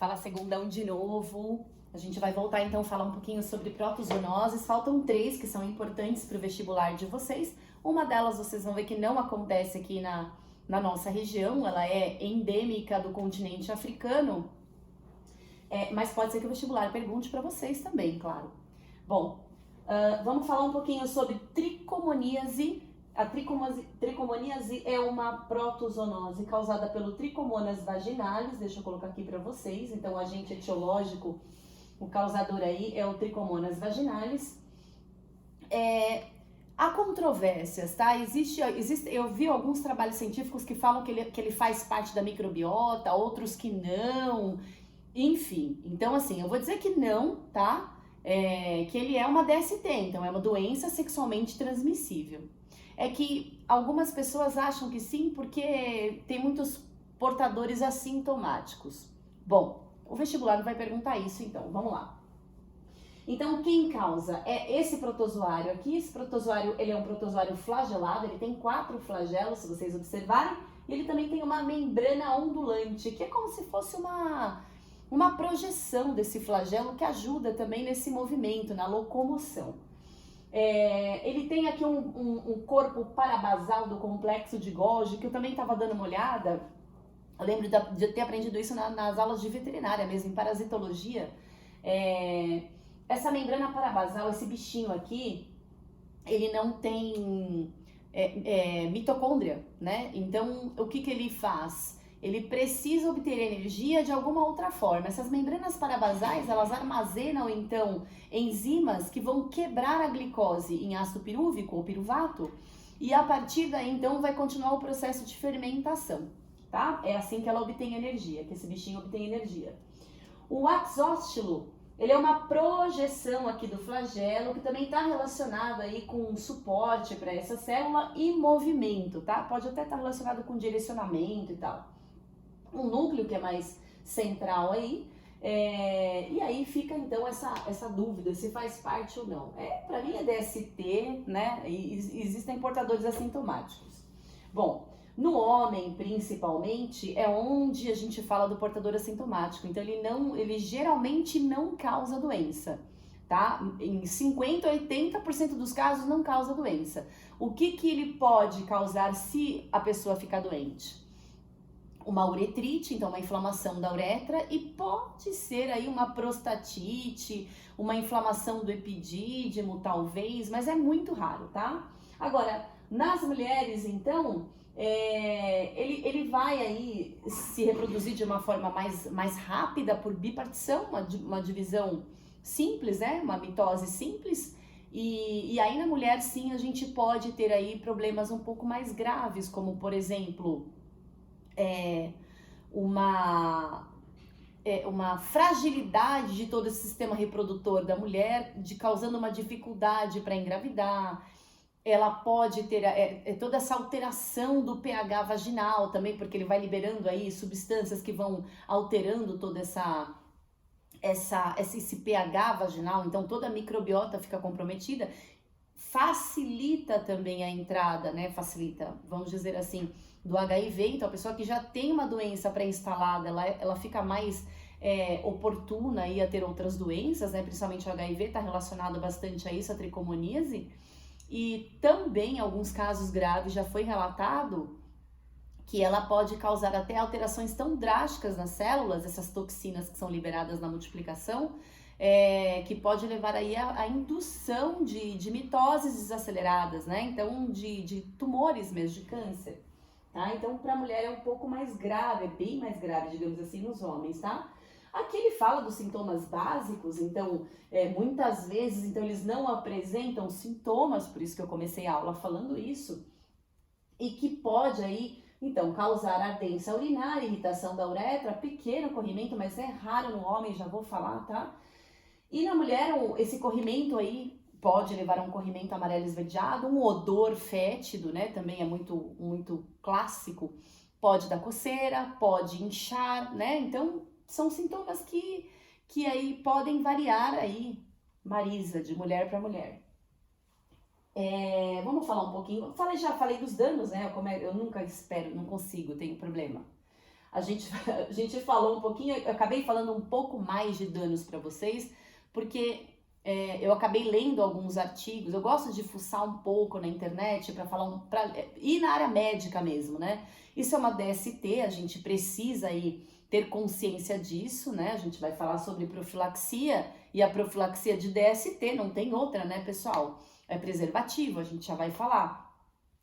Fala segundão de novo. A gente vai voltar então a falar um pouquinho sobre protozoonoses. Faltam 3 que são importantes para o vestibular de vocês. Uma delas vocês vão ver que não acontece aqui na nossa região, ela é endêmica do continente africano, mas pode ser que o vestibular pergunte para vocês também, claro. Bom, vamos falar um pouquinho sobre tricomoníase. A tricomoníase é uma protozoonose causada pelo Trichomonas vaginalis. Deixa eu colocar aqui para vocês. Então, o agente etiológico, o causador aí é o Trichomonas vaginalis. Há controvérsias, tá? Eu vi alguns trabalhos científicos que falam que ele faz parte da microbiota, outros que não. Enfim, então assim, eu vou dizer que não, tá? Que ele é uma DST, então é uma doença sexualmente transmissível. É que algumas pessoas acham que sim, porque tem muitos portadores assintomáticos. Bom, o vestibular não vai perguntar isso, então, vamos lá. Então, quem causa é esse protozoário aqui. Esse protozoário, ele é um protozoário flagelado, ele tem 4 flagelos, se vocês observarem, e ele também tem uma membrana ondulante, que é como se fosse uma projeção desse flagelo que ajuda também nesse movimento, na locomoção. Ele tem aqui um corpo parabasal do complexo de Golgi, que eu também estava dando uma olhada. Eu lembro de ter aprendido isso nas aulas de veterinária mesmo, em parasitologia. Essa membrana parabasal, esse bichinho aqui, ele não tem mitocôndria, né? Então, o que ele faz? Ele precisa obter energia de alguma outra forma. Essas membranas parabasais, elas armazenam, então, enzimas que vão quebrar a glicose em ácido pirúvico ou piruvato, e a partir daí, então, vai continuar o processo de fermentação, tá? É assim que ela obtém energia, que esse bichinho obtém energia. O axóstilo, ele é uma projeção aqui do flagelo, que também está relacionado aí com suporte para essa célula e movimento, tá? Pode até estar relacionado com direcionamento e tal. Um núcleo que é mais central aí, e aí fica então essa dúvida se faz parte ou não. Para mim é DST, né? E existem portadores assintomáticos. Bom, no homem principalmente é onde a gente fala do portador assintomático. Então ele geralmente não causa doença, tá? Em 50 a 80% dos casos não causa doença. O que ele pode causar se a pessoa ficar doente? Uma uretrite, então uma inflamação da uretra, e pode ser aí uma prostatite, uma inflamação do epidídimo, talvez, mas é muito raro, tá? Agora, nas mulheres, então, ele vai aí se reproduzir de uma forma mais rápida por bipartição, uma divisão simples, né? Uma mitose simples. E aí na mulher, sim, a gente pode ter aí problemas um pouco mais graves, como por exemplo, uma fragilidade de todo esse sistema reprodutor da mulher, causando uma dificuldade para engravidar. Ela pode ter toda essa alteração do pH vaginal também, porque ele vai liberando aí substâncias que vão alterando toda esse pH vaginal, então toda a microbiota fica comprometida. Facilita também a entrada, né? Facilita, vamos dizer assim, do HIV. Então a pessoa que já tem uma doença pré-instalada, ela fica mais oportuna aí a ter outras doenças, né? Principalmente o HIV está relacionado bastante a isso, a tricomoníase. E também, em alguns casos graves, já foi relatado que ela pode causar até alterações tão drásticas nas células, essas toxinas que são liberadas na multiplicação, que pode levar aí a indução de mitoses desaceleradas, né? Então, de tumores mesmo, de câncer, tá? Então, para a mulher é um pouco mais grave, é bem mais grave, digamos assim, nos homens, tá? Aqui ele fala dos sintomas básicos, então, muitas vezes, então, eles não apresentam sintomas, por isso que eu comecei a aula falando isso, e que pode aí, então, causar ardência urinária, irritação da uretra, pequeno corrimento, mas é raro no homem, já vou falar, tá? E na mulher, esse corrimento aí pode levar a um corrimento amarelo esverdeado, um odor fétido, né? Também é muito, muito clássico. Pode dar coceira, pode inchar, né? Então, são sintomas que aí podem variar aí, Marisa, de mulher para mulher. Vamos falar um pouquinho. Já falei dos danos, né? Eu nunca espero, não consigo, tenho problema. a gente falou um pouquinho, eu acabei falando um pouco mais de danos para vocês, porque eu acabei lendo alguns artigos, eu gosto de fuçar um pouco na internet para falar, para ir na área médica mesmo, né? Isso é uma DST, a gente precisa aí ter consciência disso, né? A gente vai falar sobre profilaxia, e a profilaxia de DST não tem outra, né, pessoal? É preservativo, a gente já vai falar.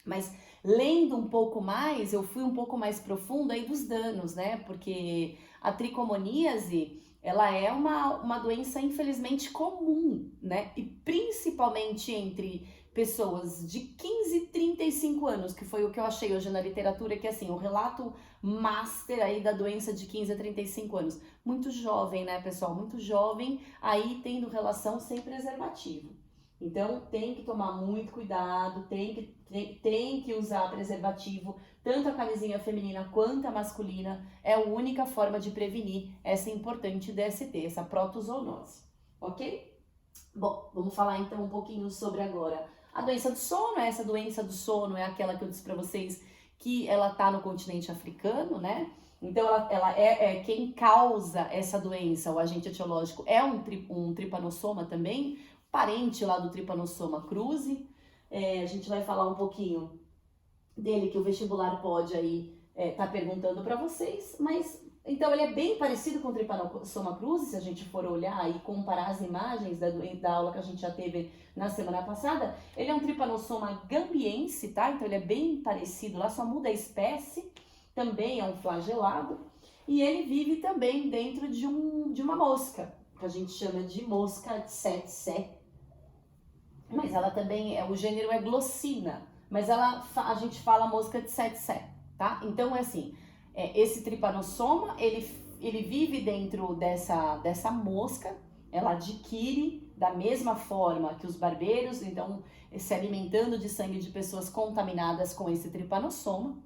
Mas lendo um pouco mais, eu fui um pouco mais profundo aí dos danos, né? Porque a tricomoníase, ela é uma doença infelizmente comum, né? E principalmente entre pessoas de 15 e 35 anos, que foi o que eu achei hoje na literatura, que assim, o relato master aí da doença de 15 a 35 anos. Muito jovem, né, pessoal? Muito jovem, aí tendo relação sem preservativo. Então tem que tomar muito cuidado, tem que usar preservativo, tanto a camisinha feminina quanto a masculina, é a única forma de prevenir essa importante DST, essa protozoonose, ok? Bom, vamos falar então um pouquinho sobre agora a doença do sono. Essa doença do sono é aquela que eu disse para vocês que ela tá no continente africano, né? Então ela é quem causa essa doença, o agente etiológico é um trypanosoma também, parente lá do Trypanosoma cruzi. A gente vai falar um pouquinho dele, que o vestibular pode aí tá perguntando para vocês, mas então ele é bem parecido com o Trypanosoma cruzi, se a gente for olhar e comparar as imagens da aula que a gente já teve na semana passada. Ele é um Trypanosoma gambiense, tá? Então ele é bem parecido lá, só muda a espécie, também é um flagelado, e ele vive também dentro de uma mosca, que a gente chama de mosca tsetse. Mas ela também, o gênero é Glossina, mas a gente fala mosca tsetse, tá? Então é assim, esse Trypanosoma, ele vive dentro dessa mosca, ela adquire da mesma forma que os barbeiros, então se alimentando de sangue de pessoas contaminadas com esse Trypanosoma,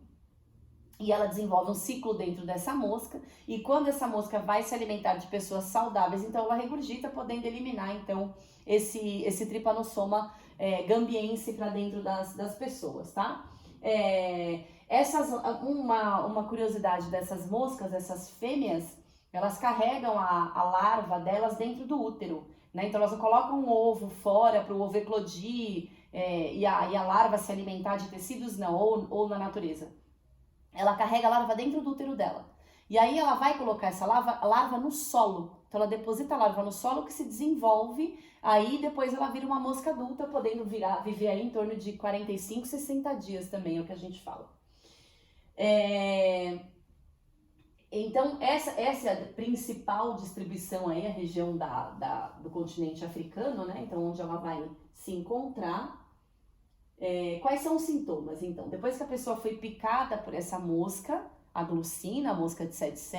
e ela desenvolve um ciclo dentro dessa mosca, e quando essa mosca vai se alimentar de pessoas saudáveis, então ela regurgita, podendo eliminar então esse Trypanosoma gambiense para dentro das pessoas, tá? Uma curiosidade dessas moscas, essas fêmeas, elas carregam a larva delas dentro do útero, né? Então elas não colocam um ovo fora para o ovo eclodir e a larva se alimentar de tecidos, não, ou na natureza. Ela carrega a larva dentro do útero dela. E aí ela vai colocar essa larva no solo. Então ela deposita a larva no solo, que se desenvolve, aí depois ela vira uma mosca adulta, podendo viver aí em torno de 45, 60 dias também, é o que a gente fala. Então essa é a principal distribuição aí, a região do continente africano, né? Então onde ela vai se encontrar. Quais são os sintomas? Então, depois que a pessoa foi picada por essa mosca, a glossina, a mosca tsetse,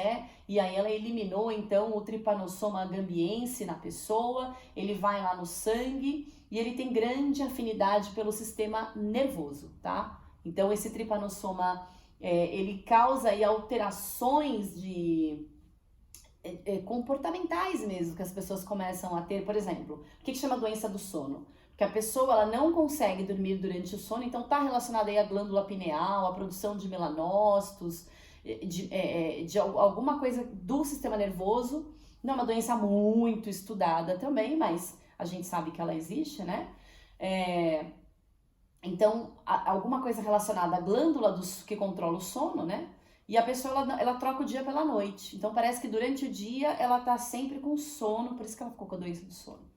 e aí ela eliminou então o Trypanosoma gambiense na pessoa, ele vai lá no sangue e ele tem grande afinidade pelo sistema nervoso, tá? Então esse Trypanosoma, ele causa aí alterações comportamentais mesmo, que as pessoas começam a ter. Por exemplo, o que chama doença do sono? Que a pessoa ela não consegue dormir durante o sono, então está relacionada aí à glândula pineal, à produção de melanócitos, de alguma coisa do sistema nervoso. Não é uma doença muito estudada também, mas a gente sabe que ela existe, né? Então, alguma coisa relacionada à glândula que controla o sono, né? E a pessoa, ela troca o dia pela noite. Então, parece que durante o dia ela tá sempre com sono, por isso que ela ficou com a doença do sono.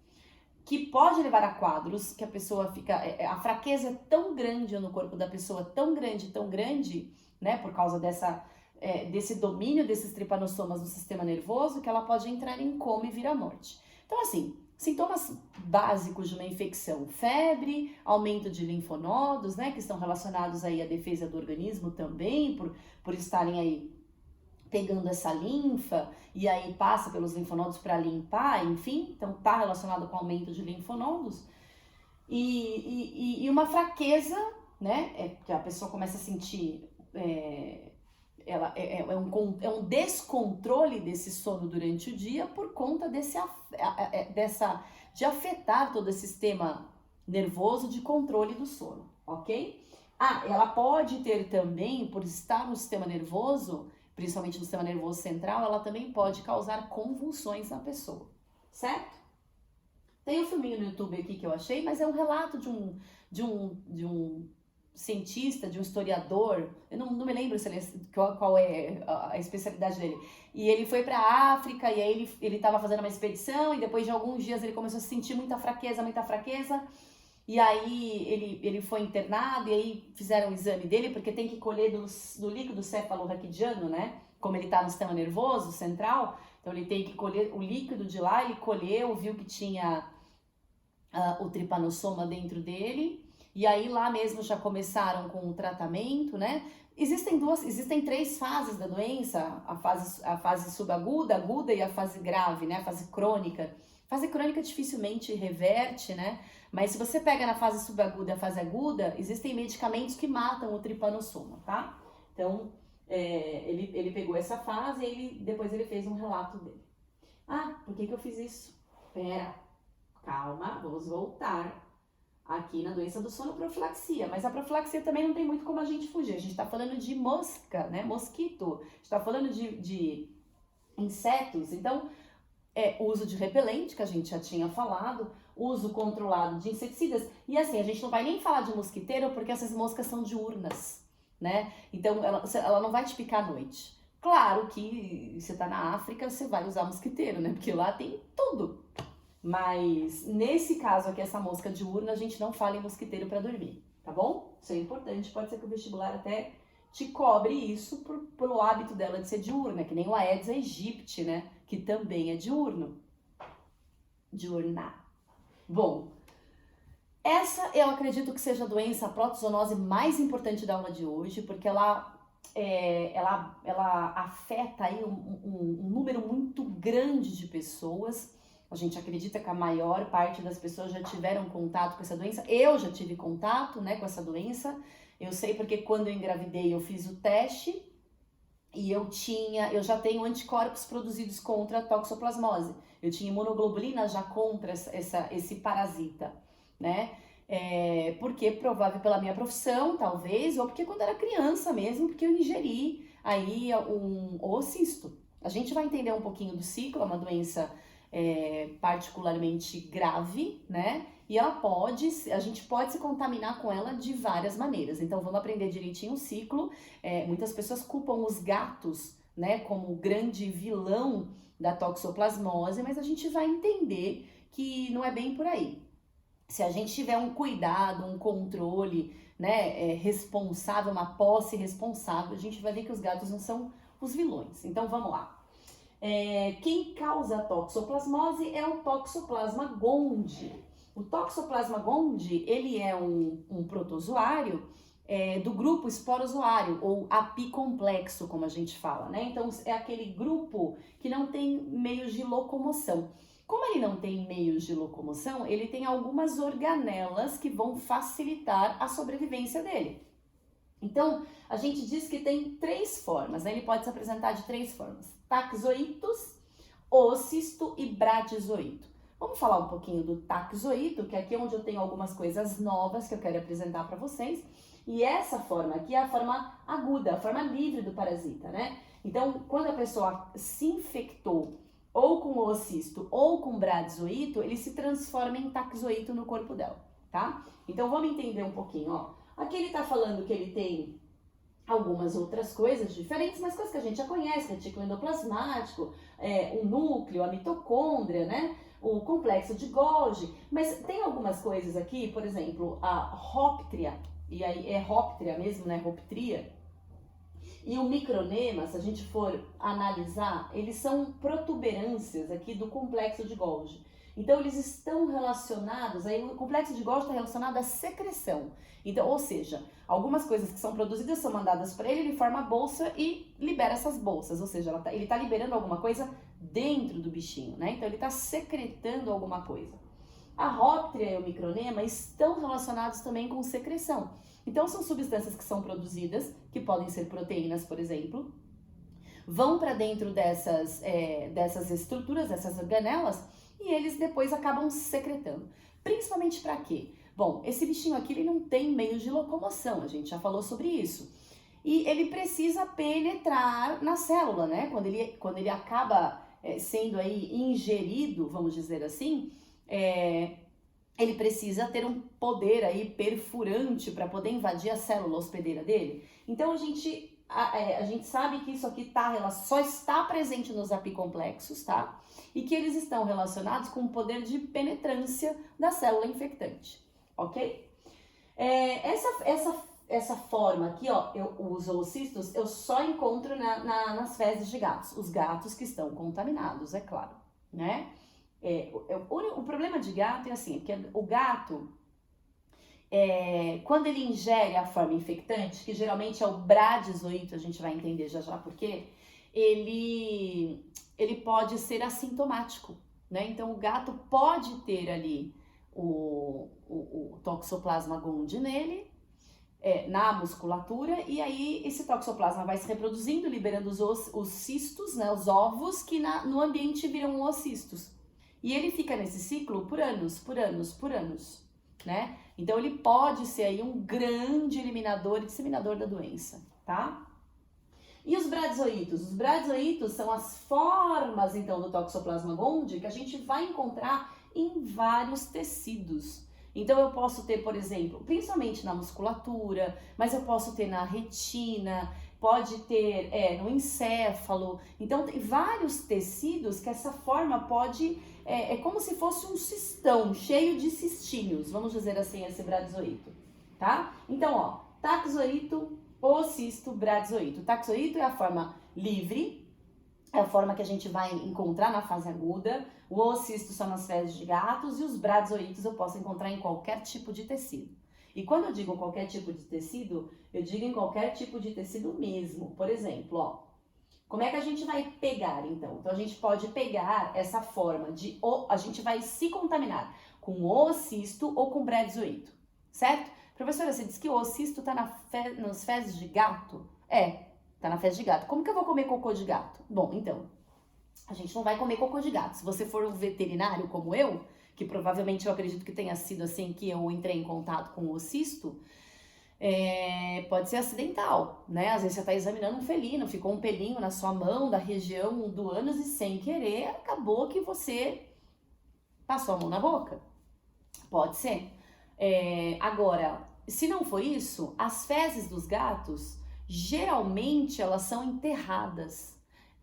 Que pode levar a quadros que a pessoa fica... A fraqueza é tão grande no corpo da pessoa, tão grande, né? Por causa desse domínio desses tripanossomas no sistema nervoso, que ela pode entrar em coma e vir à morte. Então, assim, sintomas básicos de uma infecção: febre, aumento de linfonodos, né? Que estão relacionados aí à defesa do organismo também, por estarem aí pegando essa linfa, e aí passa pelos linfonodos para limpar, enfim, então tá relacionado com aumento de linfonodos, e uma fraqueza, né, que a pessoa começa a sentir, é um descontrole desse sono durante o dia por conta de afetar todo o sistema nervoso de controle do sono, ok? Ela pode ter também, por estar no sistema nervoso, principalmente no sistema nervoso central, ela também pode causar convulsões na pessoa, certo? Tem um filminho no YouTube aqui que eu achei, mas é um relato de um cientista, de um historiador, eu não me lembro se qual é a especialidade dele, e ele foi para a África, e aí ele estava fazendo uma expedição, e depois de alguns dias ele começou a sentir muita fraqueza, e aí ele foi internado, e aí fizeram o exame dele, porque tem que colher do líquido cefalorraquidiano, né, como ele está no sistema nervoso central, então ele tem que colher o líquido de lá, ele colheu, viu que tinha o tripanossoma dentro dele, e aí lá mesmo já começaram com o tratamento, né? Existem 3 fases da doença, a fase subaguda, aguda e a fase grave, né? A fase crônica. A fase crônica dificilmente reverte, né? Mas se você pega na fase subaguda e a fase aguda, existem medicamentos que matam o tripanossoma, tá? Então, ele pegou essa fase e depois ele fez um relato dele. Ah, por que eu fiz isso? Pera, calma, vamos voltar aqui na doença do sono, profilaxia. Mas a profilaxia também não tem muito como a gente fugir. A gente tá falando de mosca, né? Mosquito. A gente tá falando de insetos. Então, uso de repelente, que a gente já tinha falado, uso controlado de inseticidas. E assim, a gente não vai nem falar de mosquiteiro, porque essas moscas são diurnas, né? Então, ela não vai te picar à noite. Claro que você tá na África, você vai usar mosquiteiro, né? Porque lá tem tudo. Mas nesse caso aqui, essa mosca diurna, a gente não fala em mosquiteiro para dormir, tá bom? Isso é importante, pode ser que o vestibular até te cobre isso pelo hábito dela de ser diurna, que nem o Aedes aegypti, né? Que também é diurno. Diurna. Bom, essa eu acredito que seja a doença, a protozoonose mais importante da aula de hoje, porque ela afeta aí um número muito grande de pessoas. A gente acredita que a maior parte das pessoas já tiveram contato com essa doença. Eu já tive contato, né, com essa doença. Eu sei porque quando eu engravidei eu fiz o teste e eu já tenho anticorpos produzidos contra a toxoplasmose. Eu tinha imunoglobulina já contra esse parasita, né? Porque provável pela minha profissão, talvez, ou porque quando era criança mesmo, porque eu ingeri aí um oocisto. A gente vai entender um pouquinho do ciclo, é uma doença particularmente grave, né? E a gente pode se contaminar com ela de várias maneiras. Então vamos aprender direitinho o ciclo. Muitas pessoas culpam os gatos, né, como o grande vilão da toxoplasmose, mas a gente vai entender que não é bem por aí. Se a gente tiver um cuidado, um controle, né, responsável, uma posse responsável, a gente vai ver que os gatos não são os vilões. Então vamos lá. Quem causa a toxoplasmose é o Toxoplasma gondii. O Toxoplasma gondii, ele é um protozoário do grupo esporozoário, ou apicomplexo, como a gente fala, né? Então, é aquele grupo que não tem meios de locomoção. Como ele não tem meios de locomoção, ele tem algumas organelas que vão facilitar a sobrevivência dele. Então, a gente diz que tem 3 formas, né? Ele pode se apresentar de 3 formas: taxoítos, oocisto e bradizoíto. Vamos falar um pouquinho do taxoíto, que aqui é onde eu tenho algumas coisas novas que eu quero apresentar para vocês. E essa forma aqui é a forma aguda, a forma livre do parasita, né? Então, quando a pessoa se infectou ou com oocisto ou com bradizoíto, ele se transforma em taxoíto no corpo dela, tá? Então, vamos entender um pouquinho, ó. Aqui ele tá falando que ele tem algumas outras coisas diferentes, mas coisas que a gente já conhece, retículo endoplasmático, o núcleo, a mitocôndria, né? O complexo de Golgi. Mas tem algumas coisas aqui, por exemplo, a Hoptria, e aí é Hoptria mesmo, né? Hoptria. E o micronema, se a gente for analisar, eles são protuberâncias aqui do complexo de Golgi. Então, eles estão relacionados, aí o complexo de Golgi está relacionado à secreção. Então, ou seja, algumas coisas que são produzidas são mandadas para ele, ele forma a bolsa e libera essas bolsas. Ou seja, ele está liberando alguma coisa dentro do bichinho, né? Então, ele está secretando alguma coisa. A Hoptria e o micronema estão relacionados também com secreção. Então, são substâncias que são produzidas, que podem ser proteínas, por exemplo, vão para dentro dessas estruturas, dessas organelas, e eles depois acabam secretando. Principalmente para quê? Bom, esse bichinho aqui ele não tem meios de locomoção, a gente já falou sobre isso. e ele precisa penetrar na célula, né? Quando ele acaba sendo aí ingerido, vamos dizer assim, ele precisa ter um poder aí perfurante para poder invadir a célula hospedeira dele. Então a gente sabe que isso aqui só está presente nos apicomplexos, tá? E que eles estão relacionados com o poder de penetrância da célula infectante, ok? Essa forma aqui, ó, os oocistos, eu só encontro nas fezes de gatos. Os gatos que estão contaminados, é claro, né? O problema de gato é assim, que o gato, quando ele ingere a forma infectante, que geralmente é o bradizoito, a gente vai entender já já por quê, ele pode ser assintomático, né? Então o gato pode ter ali o Toxoplasma gondii nele, na musculatura, e aí esse toxoplasma vai se reproduzindo, liberando os cistos, né, os ovos, que no ambiente viram oocistos. E ele fica nesse ciclo por anos, né? Então ele pode ser aí um grande eliminador e disseminador da doença, tá? E os bradizoítos? Os bradizoítos são as formas, então, do Toxoplasma gondii que a gente vai encontrar em vários tecidos. Então eu posso ter, por exemplo, principalmente na musculatura, mas eu posso ter na retina, pode ter no encéfalo. Então tem vários tecidos que essa forma pode, é como se fosse um cistão cheio de cistinhos, vamos dizer assim, esse bradizoito, tá? Então, ó, taxoito, oocisto, bradizoito. O taxoito é a forma livre, é a forma que a gente vai encontrar na fase aguda. O oocisto são nas fezes de gatos e os bradizoítos eu posso encontrar em qualquer tipo de tecido. E quando eu digo qualquer tipo de tecido, eu digo em qualquer tipo de tecido mesmo. Por exemplo, ó, como é que a gente vai pegar então? Então a gente pode pegar essa forma a gente vai se contaminar com oocisto ou com bradizoito, certo? Professora, você disse que o oocisto tá nas fezes de gato? Tá na fezes de gato. Como que eu vou comer cocô de gato? Bom, então, a gente não vai comer cocô de gato. Se você for um veterinário como eu, que provavelmente eu acredito que tenha sido assim que eu entrei em contato com o oocisto, pode ser acidental, né? Às vezes você está examinando um felino, ficou um pelinho na sua mão da região do ânus e sem querer acabou que você passou a mão na boca. Pode ser. Agora, se não for isso, as fezes dos gatos, geralmente elas são enterradas.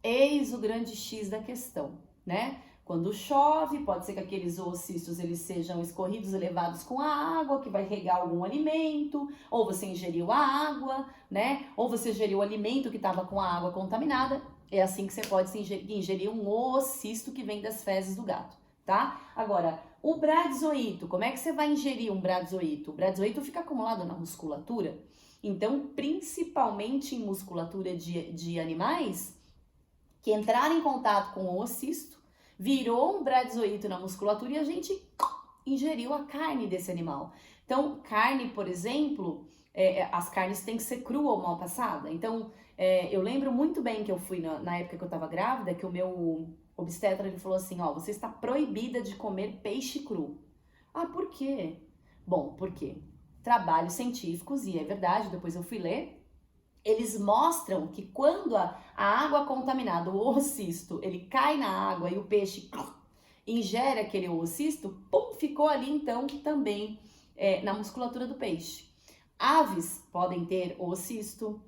Eis o grande X da questão, né? Quando chove, pode ser que aqueles oocistos eles sejam escorridos e levados com a água, que vai regar algum alimento, ou você ingeriu a água, né? Ou você ingeriu o alimento que estava com a água contaminada. É assim que você pode ingerir um oocisto que vem das fezes do gato, tá? Agora, o bradizoito, como é que você vai ingerir um bradizoito? O bradizoito fica acumulado na musculatura. Então, principalmente em musculatura de animais que entraram em contato com o oocisto, virou um bradizoito na musculatura e a gente ingeriu a carne desse animal. Então, carne, por exemplo, as carnes têm que ser crua ou mal passada. Então, eu lembro muito bem que eu fui na época que eu estava grávida, que o meu obstetra ele falou assim, ó, você está proibida de comer peixe cru. Ah, por quê? Bom, por quê? Trabalhos científicos, e é verdade, depois eu fui ler, eles mostram que quando a água contaminada, o oocisto, ele cai na água e o peixe ingere aquele oocisto, pum, ficou ali então também na musculatura do peixe. Aves podem ter oocisto,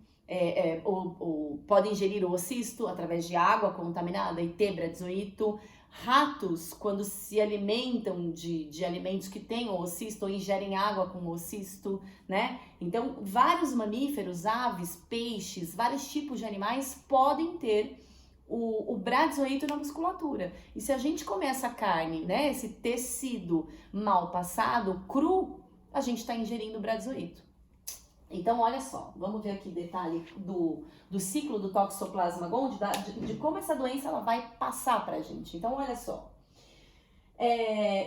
ou podem ingerir oocisto através de água contaminada e ter bradizoito. Ratos, quando se alimentam de alimentos que têm oocisto ou ingerem água com oocisto, né? Então, vários mamíferos, aves, peixes, vários tipos de animais podem ter o bradizoito na musculatura. E se a gente comer essa carne, né, esse tecido mal passado, cru, a gente está ingerindo bradizoito. Então, olha só, vamos ver aqui detalhe do ciclo do Toxoplasma gondii, de como essa doença ela vai passar pra gente. Então, olha só.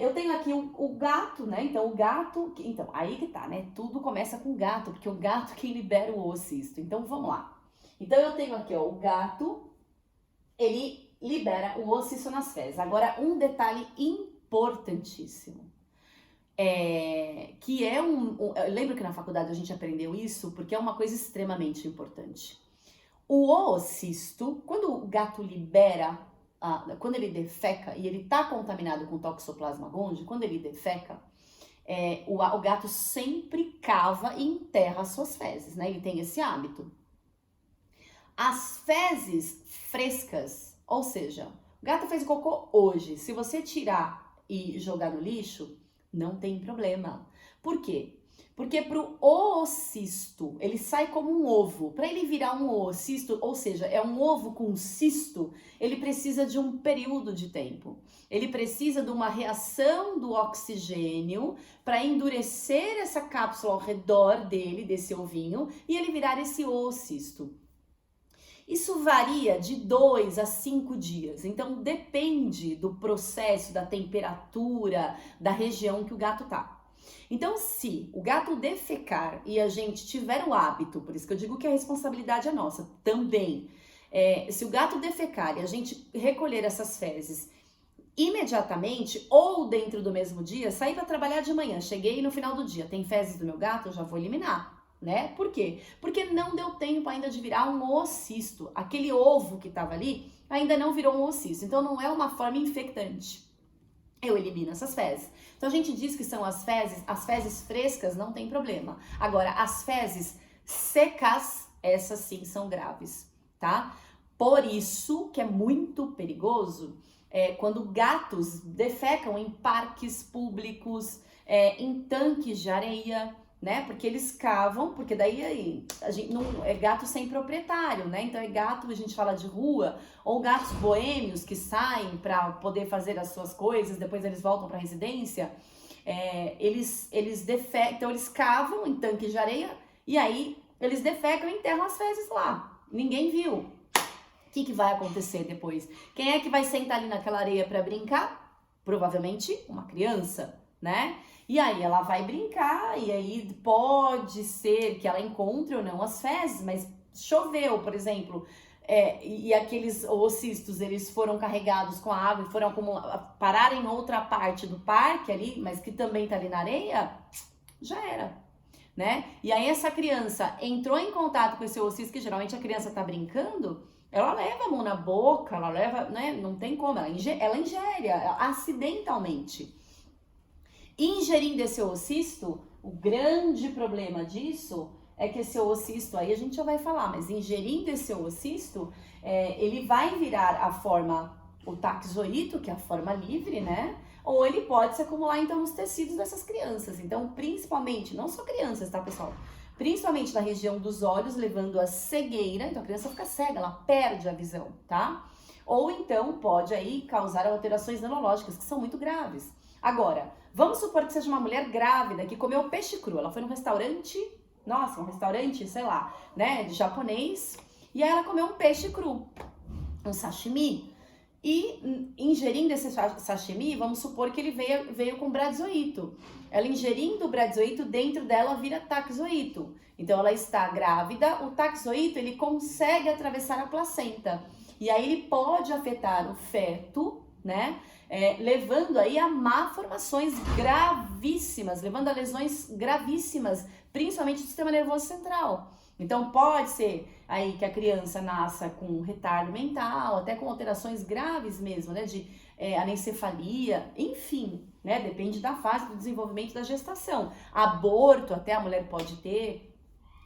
Eu tenho aqui o gato, né? Então, o gato... Então, aí que tá, né? Tudo começa com o gato, porque o gato que libera o oocisto. Então, vamos lá. Então, eu tenho aqui, ó, o gato, ele libera o oocisto nas fezes. Agora, um detalhe importantíssimo. que é eu lembro que na faculdade a gente aprendeu isso porque é uma coisa extremamente importante. O oocisto, quando o gato libera, quando ele defeca e ele tá contaminado com Toxoplasma gondii, quando ele defeca, o gato sempre cava e enterra as suas fezes, né? Ele tem esse hábito. As fezes frescas, ou seja, o gato fez cocô hoje, se você tirar e jogar no lixo, não tem problema. Por quê? Porque pro oocisto, ele sai como um ovo. Para ele virar um oocisto, ou seja, é um ovo com cisto, ele precisa de um período de tempo. Ele precisa de uma reação do oxigênio para endurecer essa cápsula ao redor dele, desse ovinho, e ele virar esse oocisto. Isso varia de 2 a 5 dias, então depende do processo, da temperatura, da região que o gato tá. Então, se o gato defecar e a gente tiver o hábito, por isso que eu digo que a responsabilidade é nossa também, se o gato defecar e a gente recolher essas fezes imediatamente ou dentro do mesmo dia, sair para trabalhar de manhã, cheguei no final do dia, tem fezes do meu gato, eu já vou eliminar. Né? Por quê? Porque não deu tempo ainda de virar um oocisto. Aquele ovo que estava ali ainda não virou um oocisto. Então não é uma forma infectante. Eu elimino essas fezes. Então a gente diz que são as fezes frescas não tem problema. Agora, as fezes secas, essas sim são graves, tá? Por isso que é muito perigoso quando gatos defecam em parques públicos, em tanques de areia, né? Porque eles cavam, porque daí a gente não é gato sem proprietário, né? Então é gato, a gente fala de rua, ou gatos boêmios que saem para poder fazer as suas coisas, depois eles voltam para a residência. Eles defecam, então eles cavam em tanque de areia e aí eles defecam e enterram as fezes lá. Ninguém viu. O que vai acontecer depois? Quem é que vai sentar ali naquela areia para brincar? Provavelmente uma criança, né? E aí ela vai brincar e aí pode ser que ela encontre ou não as fezes, mas choveu, por exemplo, e aqueles oocistos, eles foram carregados com a água e foram parar em outra parte do parque ali, mas que também tá ali na areia, já era, né? E aí essa criança entrou em contato com esse oocisto, que geralmente a criança tá brincando, ela leva a mão na boca, ela leva, né? Não tem como, ela ingere acidentalmente. Ingerindo esse oocisto, o grande problema disso é que esse oocisto, aí a gente já vai falar, mas ingerindo esse oocisto, ele vai virar a forma, o taxoito, que é a forma livre, né? Ou ele pode se acumular, então, nos tecidos dessas crianças. Então, principalmente, não só crianças, tá, pessoal? Principalmente na região dos olhos, levando a cegueira, então a criança fica cega, ela perde a visão, tá? Ou então pode aí causar alterações neurológicas, que são muito graves. Agora, vamos supor que seja uma mulher grávida que comeu peixe cru. Ela foi num restaurante, nossa, um restaurante, sei lá, né, de japonês, e aí ela comeu um peixe cru, um sashimi. E ingerindo esse sashimi, vamos supor que ele veio com bradzoito. Ela ingerindo o bradzoito, dentro dela vira taxoito. Então ela está grávida, o taxoito ele consegue atravessar a placenta. E aí ele pode afetar o feto, né? Levando aí a malformações gravíssimas, levando a lesões gravíssimas, principalmente do sistema nervoso central. Então pode ser aí que a criança nasça com retardo mental, até com alterações graves mesmo, né, de anencefalia, enfim, né, depende da fase do desenvolvimento da gestação. Aborto até a mulher pode ter,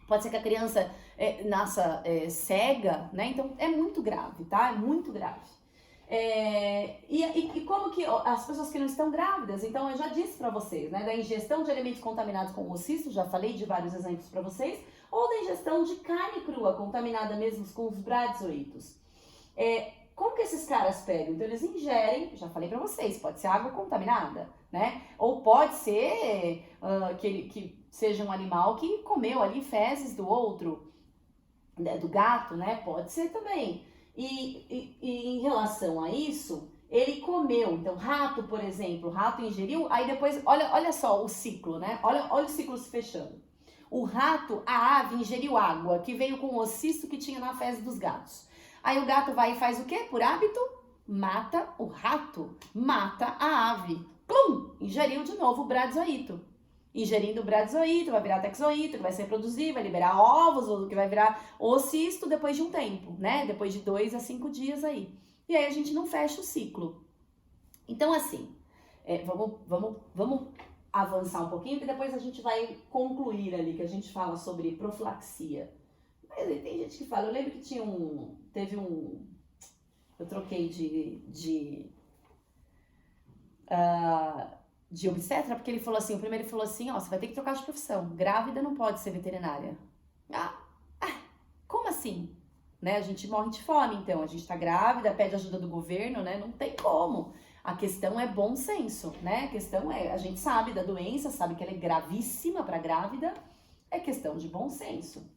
pode ser que a criança nasça cega, né, então é muito grave, tá, é muito grave. E como que as pessoas que não estão grávidas, então eu já disse para vocês, né, da ingestão de alimentos contaminados com oocisto, já falei de vários exemplos para vocês, ou da ingestão de carne crua, contaminada mesmo com os bradzoitos. Como que esses caras pegam? Então eles ingerem, já falei para vocês, pode ser água contaminada, né, ou pode ser que seja um animal que comeu ali fezes do outro, né, do gato, né, pode ser também. E em relação a isso, ele comeu, então rato, por exemplo, o rato ingeriu, aí depois, olha só o ciclo, né? Olha o ciclo se fechando. O rato, a ave ingeriu água que veio com o oocisto que tinha na fezes dos gatos. Aí o gato vai e faz o quê? Por hábito, mata o rato, mata a ave. ingeriu de novo o bradyzoito. Ingerindo o bradyzoito, vai virar texoito, que vai se reproduzir, vai liberar ovos, ou que vai virar oocisto depois de um tempo, né? Depois de 2 a 5 dias aí. E aí a gente não fecha o ciclo. Então, assim, vamos avançar um pouquinho, que depois a gente vai concluir ali, que a gente fala sobre profilaxia. Mas aí tem gente que fala, eu lembro que eu troquei de obstetra, porque ele falou assim, o primeiro ele falou assim, ó, você vai ter que trocar de profissão, grávida não pode ser veterinária. Como assim? Né? A gente morre de fome, então, a gente tá grávida, pede ajuda do governo, né? Não tem como. A questão é bom senso, né? A questão é, a gente sabe da doença, sabe que ela é gravíssima para grávida, é questão de bom senso.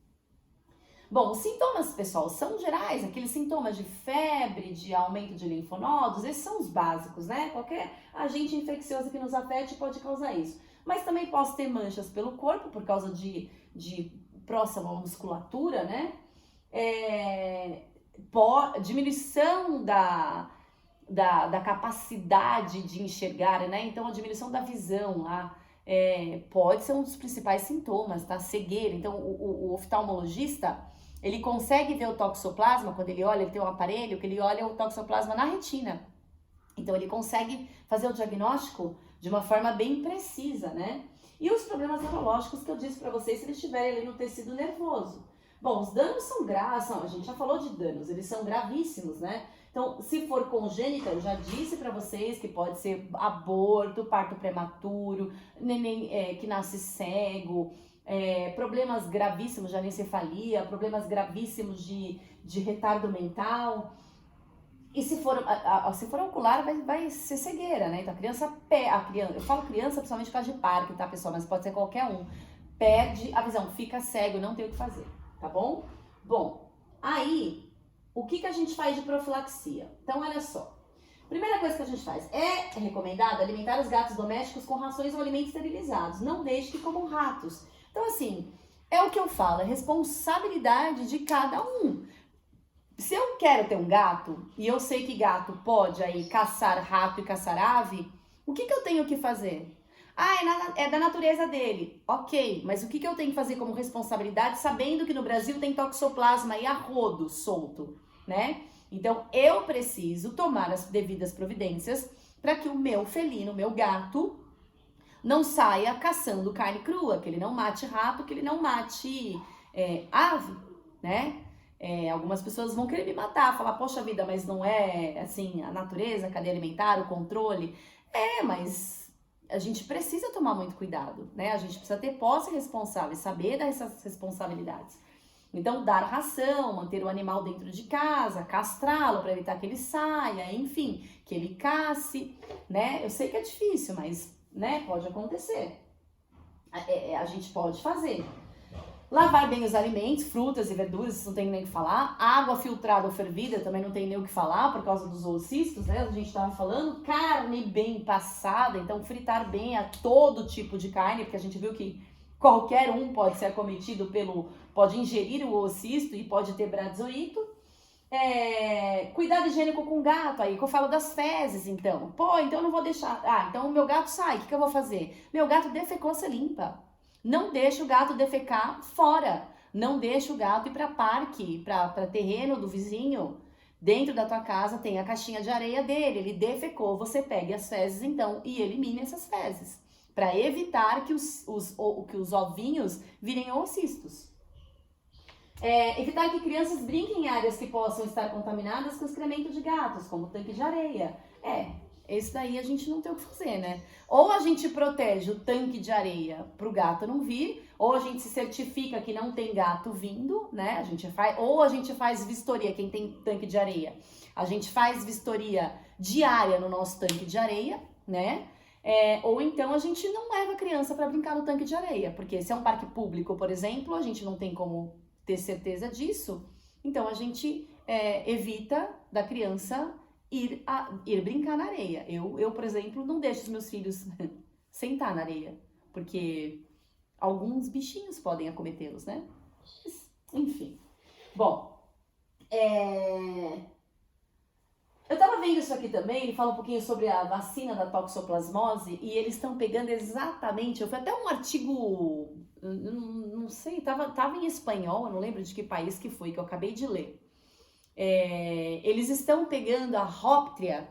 Bom, os sintomas, pessoal, são gerais, aqueles sintomas de febre, de aumento de linfonodos, esses são os básicos, né? Qualquer agente infeccioso que nos afete pode causar isso. Mas também posso ter manchas pelo corpo, por causa de próximo à musculatura, né? Diminuição da capacidade de enxergar, né? Então, a diminuição da visão, pode ser um dos principais sintomas, tá? Cegueira. Então, o oftalmologista, ele consegue ver o toxoplasma, quando ele olha, ele tem um aparelho que ele olha o toxoplasma na retina. Então, ele consegue fazer o diagnóstico de uma forma bem precisa, né? E os problemas neurológicos que eu disse para vocês, se eles estiverem ali no tecido nervoso. Bom, os danos são graves, a gente já falou de danos, eles são gravíssimos, né? Então, se for congênita, eu já disse para vocês que pode ser aborto, parto prematuro, neném que nasce cego, problemas gravíssimos de anencefalia, problemas gravíssimos de retardo mental. E se for ocular, vai ser cegueira, né? Então, eu falo criança principalmente por causa de parque, tá, pessoal? Mas pode ser qualquer um. Perde a visão, fica cego, não tem o que fazer, tá bom? Bom, aí, o que a gente faz de profilaxia? Então, olha só. Primeira coisa que a gente faz, é recomendado alimentar os gatos domésticos com rações ou alimentos esterilizados. Não deixe que comam ratos. Então, assim, é o que eu falo, é responsabilidade de cada um. Se eu quero ter um gato, e eu sei que gato pode aí caçar rato e caçar ave, o que eu tenho que fazer? É da natureza dele. Ok, mas o que eu tenho que fazer como responsabilidade, sabendo que no Brasil tem toxoplasma e a rodo solto, né? Então, eu preciso tomar as devidas providências para que o meu felino, o meu gato, não saia caçando carne crua, que ele não mate rato, que ele não mate ave, né? Algumas pessoas vão querer me matar, falar, poxa vida, mas não é assim a natureza, a cadeia alimentar, o controle? Mas a gente precisa tomar muito cuidado, né? A gente precisa ter posse responsável, saber dessas responsabilidades. Então, dar ração, manter o animal dentro de casa, castrá-lo para evitar que ele saia, enfim, que ele casse, né? Eu sei que é difícil, mas, né, pode acontecer. A gente pode fazer. Lavar bem os alimentos, frutas e verduras, isso não tem nem o que falar. Água filtrada ou fervida também não tem nem o que falar, por causa dos oocistos, né? A gente estava falando. Carne bem passada, então fritar bem a todo tipo de carne, porque a gente viu que qualquer um pode ser acometido pode ingerir o oocisto e pode ter bradyzoito. Cuidado higiênico com o gato, aí que eu falo das fezes, então. Então eu não vou deixar. Então o meu gato sai, o que eu vou fazer? Meu gato defecou, você limpa. Não deixa o gato defecar fora. Não deixa o gato ir para parque, para terreno do vizinho. Dentro da tua casa tem a caixinha de areia dele. Ele defecou, você pegue as fezes então e elimine essas fezes. Para evitar que os ovinhos virem oocistos. Evitar que crianças brinquem em áreas que possam estar contaminadas com excremento de gatos, como tanque de areia. Esse daí a gente não tem o que fazer, né? Ou a gente protege o tanque de areia para o gato não vir, ou a gente se certifica que não tem gato vindo, né? Ou a gente faz vistoria, quem tem tanque de areia. A gente faz vistoria diária no nosso tanque de areia, né? Ou então a gente não leva a criança para brincar no tanque de areia, porque se é um parque público, por exemplo, a gente não tem como ter certeza disso, então a gente evita da criança ir brincar na areia. Eu, por exemplo, não deixo os meus filhos sentar na areia, porque alguns bichinhos podem acometê-los, né? Enfim. Bom, Eu tava vendo isso aqui também, ele fala um pouquinho sobre a vacina da toxoplasmose e eles estão pegando exatamente, eu fui até um artigo, não sei, tava em espanhol, eu não lembro de que país que foi, que eu acabei de ler. Eles estão pegando a Róptria,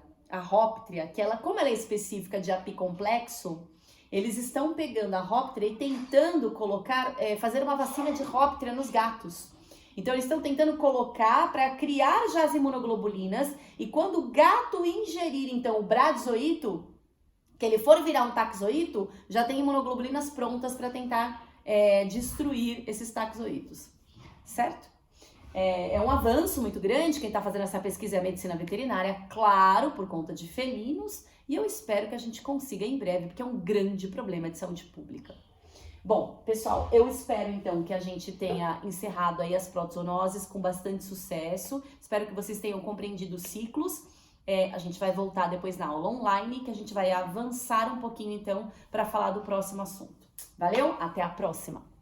que ela, como ela é específica de apicomplexo, eles estão pegando a Róptria e tentando colocar, fazer uma vacina de Róptria nos gatos. Então, eles estão tentando colocar para criar já as imunoglobulinas e quando o gato ingerir, então, o Bradzoito, que ele for virar um taxoito, já tem imunoglobulinas prontas para tentar destruir esses taxoitos, certo? É um avanço muito grande, quem está fazendo essa pesquisa é a medicina veterinária, claro, por conta de felinos, e eu espero que a gente consiga em breve, porque é um grande problema de saúde pública. Bom, pessoal, eu espero então que a gente tenha encerrado aí as protozoonoses com bastante sucesso. Espero que vocês tenham compreendido os ciclos. A gente vai voltar depois na aula online, que a gente vai avançar um pouquinho então para falar do próximo assunto. Valeu? Até a próxima!